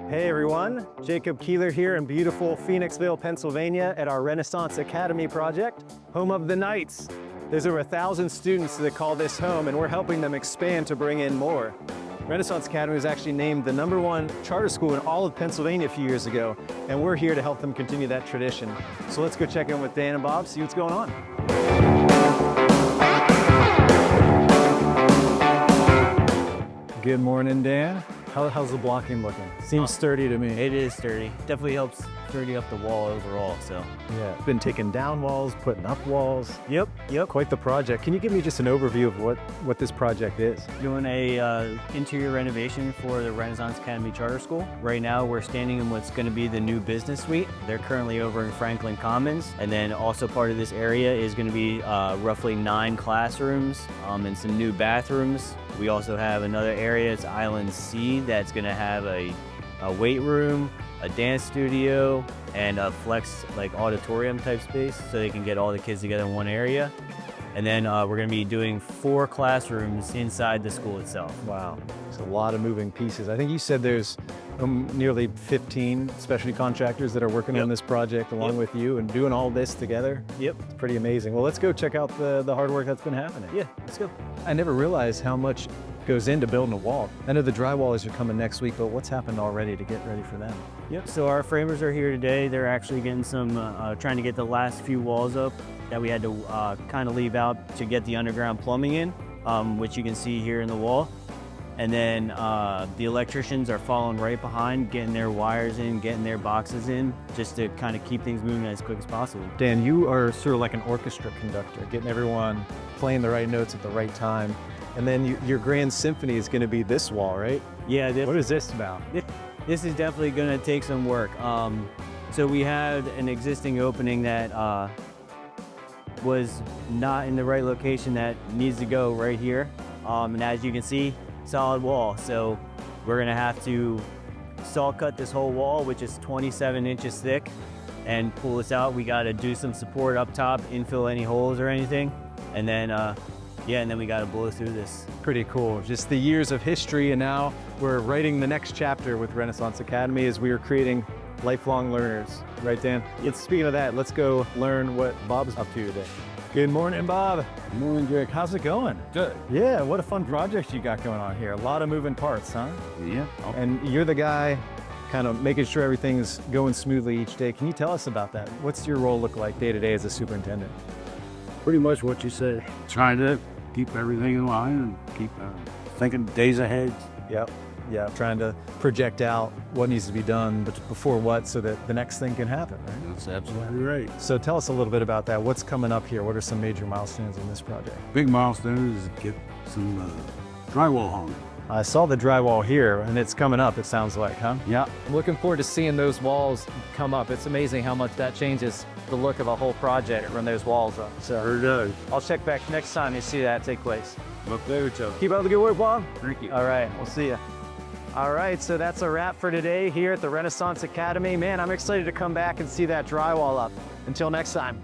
Hey everyone, Jacob Keeler here in beautiful Phoenixville, Pennsylvania at our Renaissance Academy project, home of the Knights. There's over 1,000 students that call this home and we're helping them expand to bring in more. Renaissance Academy was actually named the #1 charter school in all of Pennsylvania a few years ago, and we're here to help them continue that tradition. So let's go check in with Dan and Bob, see what's going on. Good morning, Dan. How's the blocking looking? Seems sturdy to me. It is sturdy. Definitely helps sturdy up the wall overall, so. Yeah, been taking down walls, putting up walls. Yep. Quite the project. Can you give me just an overview of what this project is? Doing a interior renovation for the Renaissance Academy Charter School. Right now we're standing in what's gonna be the new business suite. They're currently over in Franklin Commons. And then also part of this area is gonna be roughly 9 classrooms and some new bathrooms. We also have another area, it's Island C, that's gonna have a weight room, a dance studio, and a flex auditorium type space so they can get all the kids together in one area. And then we're gonna be doing 4 classrooms inside the school itself. Wow, there's a lot of moving pieces. I think you said there's nearly 15 specialty contractors that are working on this project along with you and doing all this together. Yep. It's pretty amazing. Well, let's go check out the hard work that's been happening. Yeah, let's go. I never realized how much goes into building a wall. I know the drywallers are coming next week, but what's happened already to get ready for them? Yep, so our framers are here today. They're actually getting some, trying to get the last few walls up that we had to kind of leave out to get the underground plumbing in, which you can see here in the wall. And then the electricians are following right behind, getting their wires in, getting their boxes in, just to kind of keep things moving as quick as possible. Dan, you are sort of like an orchestra conductor, getting everyone playing the right notes at the right time. And then your grand symphony is going to be this wall, right? Yeah. What is this about? This is definitely going to take some work. So we had an existing opening that was not in the right location that needs to go right here. And as you can see, solid wall. So we're going to have to saw cut this whole wall, which is 27 inches thick, and pull this out. We got to do some support up top, infill any holes or anything. And then and then we got to blow through this. Pretty cool. Just the years of history, and now we're writing the next chapter with Renaissance Academy as we are creating lifelong learners. Right, Dan? Speaking of that, let's go learn what Bob's up to today. Good morning, Bob. Good morning, Jake. How's it going? Good. Yeah, what a fun project you got going on here. A lot of moving parts, huh? Yeah. And you're the guy kind of making sure everything's going smoothly each day. Can you tell us about that? What's your role look like day to day as a superintendent? Pretty much what you said. Trying to keep everything in line and keep thinking days ahead. Yep. Yeah, trying to project out what needs to be done, but before what, so that the next thing can happen, right? That's absolutely right. So tell us a little bit about that. What's coming up here? What are some major milestones in this project? Big milestone is to get some drywall hung. I saw the drywall here, and it's coming up, it sounds like, huh? Yeah. I'm looking forward to seeing those walls come up. It's amazing how much that changes the look of a whole project when those walls up. So Sure does. I'll check back next time you see that take place. Up there, Joe. Keep up the good work, Bob. Thank you. All right, we'll see you. All right, so that's a wrap for today here at the Renaissance Academy. Man, I'm excited to come back and see that drywall up. Until next time.